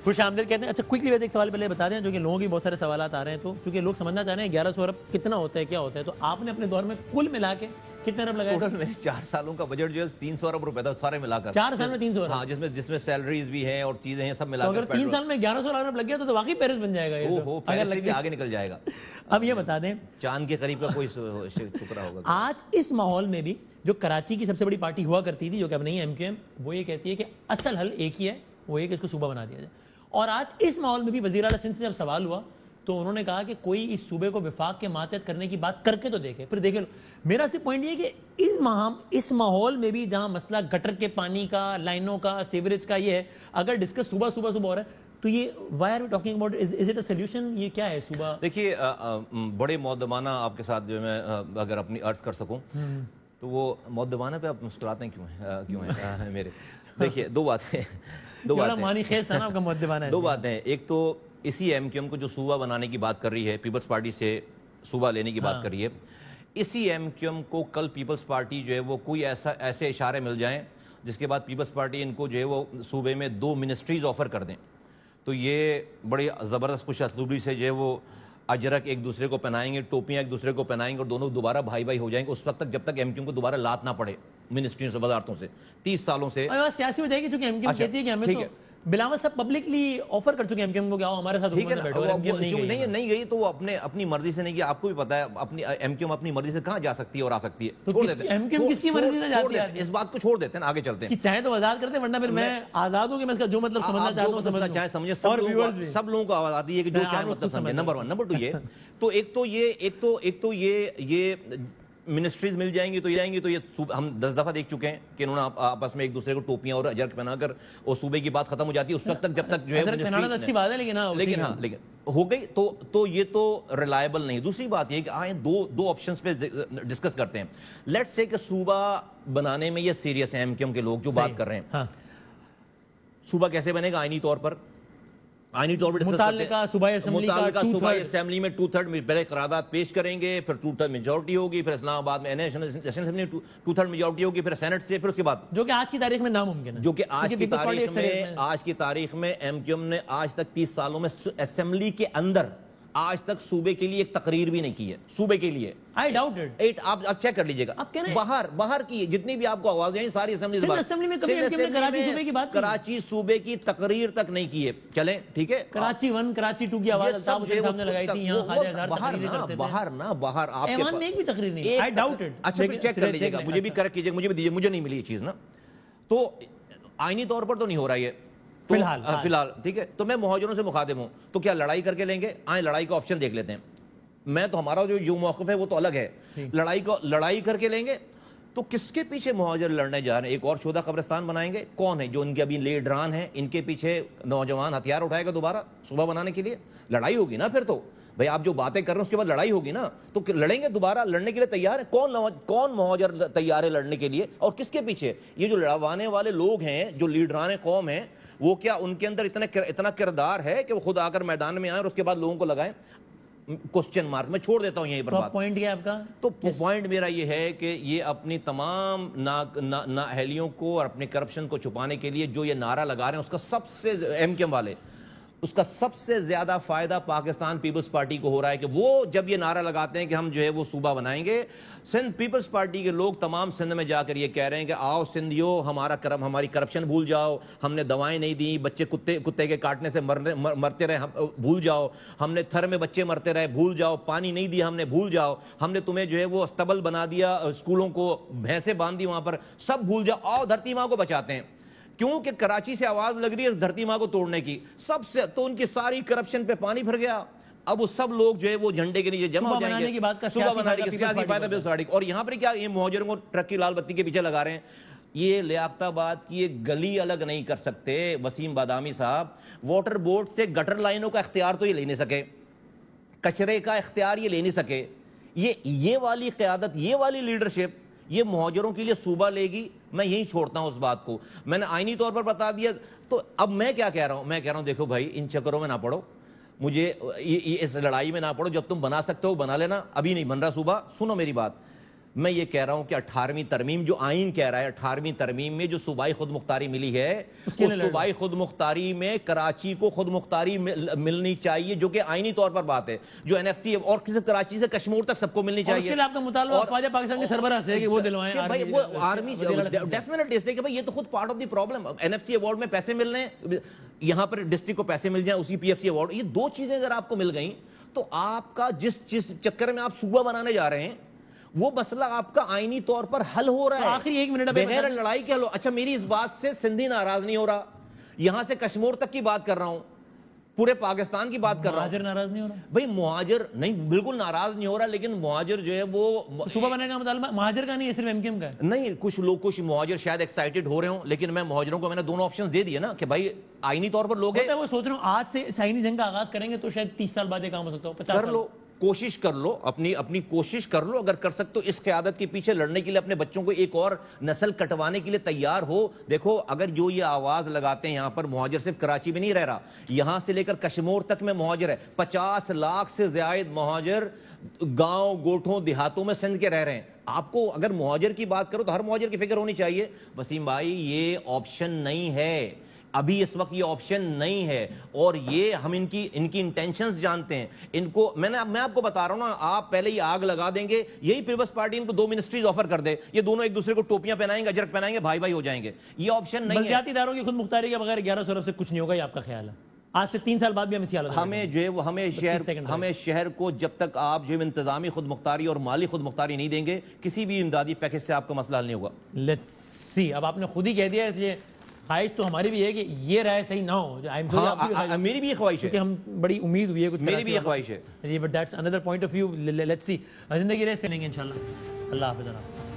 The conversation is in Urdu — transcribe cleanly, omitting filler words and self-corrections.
خوش آمدید کہتے ہیں. اچھا کوئکلی ویسے ایک سوال پہلے بتا دیں جو کہ لوگوں کی بہت سارے سوالات آ رہے ہیں, تو چونکہ لوگ سمجھنا چاہ رہے ہیں 1100 ارب کتنا ہوتا ہے, کیا ہوتا ہے, تو آپ نے اپنے دور میں کل ملا کے کتنے ارب لگائے؟ ٹوٹل میرے 4 سالوں کا بجٹ جو ہے 300 ارب روپے تھا سارے ملا کر. 4 سال میں 300 ارب؟ ہاں, جس میں سیلریز بھی ہیں اور چیزیں ہیں سب ملا کر. اگر 3 سال میں 1100 ارب لگ گیا تو واقعی پیرس بن جائے گا یہ. وہ پیرس سے بھی آگے نکل جائے گا. اب یہ بتا دیں چاند کے قریب کا کوئی ٹکڑا ہوگا. آج اس ماحول میں بھی جو کراچی کی سب سے بڑی پارٹی ہوا کرتی تھی جو کہ اب نہیں ہے ایم کیو ایم, وہ یہ کہتی ہے کہ اصل حل ایک ہی ہے, وہ یہ کہ اس کو صوبہ بنا دیا جائے. اور آج اس ماحول میں بھی وزیر اعلیٰ سندھ سے جب سوال ہوا تو انہوں نے کہا کہ کوئی اس صوبے کو وفاق کے ماتحت کرنے کی بات کر کے تو دیکھے, پھر دیکھے لو. میرا صرف پوائنٹ یہ ہے کہ اس ماحول میں بھی جہاں مسئلہ گٹر کے پانی کا, لائنوں کا, سیوریج کا یہ ہے, اگر ڈسکس صبح ہو رہا ہے تو یہ why are we talking about, is it a solution, یہ کیا ہے صوبہ؟ دیکھیے بڑے مؤدبانہ آپ کے ساتھ جو میں اگر اپنی عرض کر سکوں تو وہ مؤدبانہ پہ آپ مسکراتے ہیں کیوں ہیں میرے؟ دیکھیے دو باتیں دو باتیں. ایک تو اسی ایم کیو ایم کو جو صوبہ بنانے کی بات کر رہی ہے, پیپلز پارٹی سے صوبہ لینے کی بات کر رہی ہے, اسی ایم کیو ایم کو کل پیپلز پارٹی جو ہے وہ کوئی ایسے اشارے مل جائیں جس کے بعد پیپلز پارٹی ان کو جو ہے وہ صوبے میں 2 منسٹریز آفر کر دیں, تو یہ بڑی زبردست خوش اسلوبی سے جو ہے وہ اجرک ایک دوسرے کو پہنائیں گے, ٹوپیاں ایک دوسرے کو پہنائیں گے اور دونوں دوبارہ بھائی ہو جائیں گے اس وقت تک جب تک ایم کیو ایم کو دوبارہ لات نہ پڑے منسٹریوں سے, وزارتوں سے. 30 سالوں سے سیاسی ہو جائے گی چونکہ ایم کیو ایم کہتی ہے کہ ہمیں تو بلاول صاحب پبلکلی آفر کر چکے ایم کیو ایم کو کہ آؤ ہمارے ساتھ حکومت میں بیٹھو. نہیں گئی تو وہ اپنی مرضی سے نہیں گئی. آپ کو بھی پتا ہے اپنی ایم کیو ایم اپنی مرضی سے کہاں جا سکتی ہے اور آ سکتی ہے. چھوڑ دیتے ہیں اس بات کو, چھوڑ دیتے ہیں, آگے چلتے ہیں. چاہے تو آزاد کرتے ہیں ورنہ پھر میں آزاد ہوں کہ میں اس کا جو مطلب سمجھنا چاہتا ہوں سمجھنا چاہے سمجھے. سب لوگوں کو آزادی ہے کہ جو چاہے مطلب سمجھے. نمبر 1. نمبر 2 یہ تو ایک تو یہ منسٹریز مل جائیں گی تو یہ ہم 10 دفعہ دیکھ چکے ہیں کہ انہوں نے آپس میں ایک دوسرے کو ٹوپیاں اور اجرک پہنا کر اور صوبے کی بات ختم ہو جاتی ہے اس وقت تک جب تک جو ہے اچھی بات ہے لیکن ہو گئی تو یہ تو ریلائبل نہیں. دوسری بات یہ کہ آئیں دو آپشنز پہ ڈسکس کرتے ہیں. لیٹس سے کہ صوبہ بنانے میں یہ سیریس ہیں ایم کیو ایم کے لوگ جو بات کر رہے ہیں. صوبہ کیسے بنے گا؟ آئینی طور پر متعلقہ صوبائی اسمبلی میں 2/3 پہلے قرارداد پیش کریں گے, پھر 2/3 میجورٹی ہوگی, پھر اسلام آباد میں نیشنل اسمبلی میں 2/3 میجورٹی ہوگی, پھر سینٹ سے, پھر اس کے بعد جو کہ آج کی تاریخ میں ناممکن ہے. جو کہ آج کی تاریخ میں ایم کیو ایم نے آج تک 30 سالوں میں اسمبلی کے اندر آج تک صوبے کے لیے ایک تقریر بھی نہیں کی ہے. صوبے کے لیے آپ چیک کر لیجئے گا, باہر کی جتنی بھی آپ کو آوازیں ہیں ساری اسمبلی کراچی صوبے کی تقریر تک نہیں کی ہے. چلیں ٹھیک ہے, کراچی 1 کراچی 2 کی آواز الطاف حسین صاحب نے لگائی تھی, یہاں خواجہ ہزار تقریریں کرتے تھے. باہر آپ کے ایوان میں ایک بھی تقریر نہیں. I doubt it. اچھا چیک کر لیجئے گا, مجھے بھی کریکٹ کیجئے, مجھے بھی دیجئے, مجھے نہیں ملی یہ چیز نا. تو آئینی طور پر تو نہیں ہو رہا ہے فی الحال, ٹھیک ہے. تو میں مہاجروں سے مخاطب ہوں, تو کیا لڑائی کر کے لیں گے؟ آئیں لڑائی کا آپشن دیکھ لیتے ہیں. میں تو ہمارا جو موقف ہے وہ تو الگ ہے. لڑائی کر کے لیں گے تو کس کے پیچھے مہاجر لڑنے جا رہے ہیں؟ ایک اور شہدہ قبرستان بنائیں گے؟ کون ہے جو ان کے ابھی لیڈران ہیں, ان کے پیچھے نوجوان ہتھیار اٹھائے گا دوبارہ صوبہ بنانے کے لیے؟ لڑائی ہوگی نا پھر تو بھائی, آپ جو باتیں کر رہے ہیں اس کے بعد لڑائی ہوگی نا, تو لڑیں گے دوبارہ, لڑنے کے لیے تیار ہے؟ کون مہاجر تیار ہے لڑنے کے لیے اور کس کے پیچھے؟ یہ جو لڑوانے والے لوگ ہیں, جو لیڈران قوم ہیں, وہ کیا ان کے اندر اتنا کردار ہے کہ وہ خود آ کر میدان میں آئیں اور اس کے بعد لوگوں کو لگائیں؟ Question mark. میں چھوڑ دیتا ہوں یہیں پر بات. پوائنٹ کیا ہے آپ کا؟ تو پوائنٹ میرا یہ ہے کہ یہ اپنی تمام نااہلیوں کو اور اپنے کرپشن کو چھپانے کے لیے جو یہ نعرہ لگا رہے ہیں, اس کا سب سے ایم کیو ایم والے اس کا سب سے زیادہ فائدہ پاکستان پیپلز پارٹی کو ہو رہا ہے کہ وہ جب یہ نعرہ لگاتے ہیں کہ ہم جو ہے وہ صوبہ بنائیں گے, سندھ پیپلز پارٹی کے لوگ تمام سندھ میں جا کر یہ کہہ رہے ہیں کہ آؤ سندھیو, ہماری کرپشن بھول جاؤ, ہم نے دوائیں نہیں دی, بچے کتے کے کاٹنے سے مرتے رہے بھول جاؤ, ہم نے تھر میں بچے مرتے رہے بھول جاؤ, پانی نہیں دیا ہم نے بھول جاؤ, ہم نے تمہیں جو ہے وہ استبل بنا دیا, اسکولوں کو بھینسیں باندھ دی وہاں پر, سب بھول جاؤ, آؤ دھرتی ماں کو بچاتے ہیں. کیونکہ کراچی سے آواز لگ رہی ہے اس دھرتی ماں کو توڑنے کی سب سے, تو ان کی ساری کرپشن پہ پانی بھر گیا. اب وہ سب لوگ جو ہے وہ جھنڈے کے نیچے جمع ہو جائیں گے, صوبہ بنانے کی سیاسی فائدہ پیپلز پارٹی. اور یہاں پر کیا یہ مہاجروں کو ٹرک کی لال بتی کے پیچھے لگا رہے ہیں. یہ لیاقت آباد کی ایک گلی الگ نہیں کر سکتے وسیم بادامی صاحب. واٹر بورڈ سے گٹر لائنوں کا اختیار تو یہ لے نہیں سکے, کچرے کا اختیار یہ لے نہیں سکے. یہ والی قیادت, یہ والی لیڈرشپ یہ مہاجروں کے لیے صوبہ لے گی؟ میں یہی چھوڑتا ہوں اس بات کو. میں نے آئینی طور پر بتا دیا. تو اب میں کیا کہہ رہا ہوں؟ میں کہہ رہا ہوں دیکھو بھائی, ان چکروں میں نہ پڑو, مجھے اس لڑائی میں نہ پڑو. جب تم بنا سکتے ہو بنا لینا, ابھی نہیں بن رہا صوبہ. سنو میری بات, میں یہ کہہ رہا ہوں کہ 18ویں ترمیم جو آئین کہہ رہا ہے 18ویں ترمیم میں جو صوبائی خود مختاری ملی ہے اس صوبائی خود مختاری میں کراچی کو خود مختاری ملنی چاہیے جو کہ آئینی طور پر بات ہے جو این ایف سی اور کراچی سے کشمیر تک سب کو ملنی چاہیے. اس کے لیے آپ کا مطالبہ افواج پاکستان کے سربراہ سے ہے کہ وہ دلوائیں آرمی ڈیفینیٹلی اس لیے کہ بھائی یہ تو خود part of the problem. N F C award میں پیسے ملنے یہاں پر ڈسٹرکٹ کو پیسے مل جائیں اسی پی ایف سی ایوارڈ, یہ دو چیزیں اگر آپ کو مل گئیں تو آپ کا جس چکر میں آپ صوبہ بنانے جا رہے ہیں وہ مسئلہ آپ کا آئینی طور پر حل ہو رہا ہے آخری 1 منٹ بغیر لڑائی کے حل. اچھا میری اس بات سے سندھی ناراض نہیں ہو رہا, یہاں سے کشمیر تک کی بات کر رہا ہوں, پورے پاکستان کی بات کر رہا ہوں. مہاجر ناراض نہیں ہو رہا بھائی مہاجر نہیں بالکل ناراض نہیں ہو رہا, لیکن مہاجر جو ہے وہ صوبہ بنانے کا مطالبہ مہاجر کا نہیں ہے, صرف ایم کیو ایم کا ہے. نہیں, کچھ مہاجر شاید ایکسائٹڈ ہو رہے ہوں, لیکن میں مہاجروں کو میں نے دونوں آپشن دے دیے نا کہ بھائی آئینی طور پر لوگ ہیں. وہ سوچ رہا ہوں آج سے سائنی جنگ کا آغاز کریں گے تو شاید 30 سال بعد یہ کام ہو سکتا ہو, 50 کر لو, کوشش کر لو, اپنی کوشش کر لو, اگر کر سکتے ہو اس قیادت کے پیچھے لڑنے کے لیے, اپنے بچوں کو ایک اور نسل کٹوانے کے لیے تیار ہو. دیکھو اگر جو یہ آواز لگاتے ہیں یہاں پر مہاجر صرف کراچی میں نہیں رہ رہا, یہاں سے لے کر کشمیر تک میں مہاجر ہے, 50 لاکھ سے زائد مہاجر گاؤں گوٹھوں دیہاتوں میں سندھ کے رہ رہے ہیں. آپ کو اگر مہاجر کی بات کرو تو ہر مہاجر کی فکر ہونی چاہیے. وسیم بھائی یہ آپشن نہیں ہے ابھی, اس وقت یہ آپشن نہیں ہے, اور یہ ہم ان کی انٹینشنز جانتے ہیں. ان کو میں آپ کو بتا رہا ہوں نا, آپ پہلے ہی آگ لگا دیں گے, یہی پیپلز پارٹی ان کو 2 منسٹریز آفر کر دے, یہ دونوں ایک دوسرے کو ٹوپیاں پہنائیں گے, اجرک پہنائیں گے, بھائی بھائی ہو جائیں گے. یہ آپشن نہیں ہے. بلدیاتی اداروں کی خود مختاری کے بغیر 1100 ارب سے کچھ نہیں ہوگا, یہ آپ کا خیال ہے؟ آج سے 3 سال بعد بھی ہم اسی حالت ہمیں جو ہے وہ ہمیں شہر کو جب تک آپ جو انتظامی خود مختاری اور مالی خود مختاری نہیں دیں گے, کسی بھی امدادی پیکج سے آپ کا مسئلہ حل نہیں ہوگا. لیٹس سی, اب آپ نے خود ہی کہہ دیا, اس لیے خواہش تو ہماری بھی ہے کہ یہ رائے صحیح نہ ہو. میری بھی یہ خواہش ہے, کہ ہم بڑی امید ہوئی ہے کچھ, میری بھی یہ خواہش ہے. But that's another point of view. Let's see, زندگی رہ سے لیں گے انشاءاللہ. اللہ حافظ.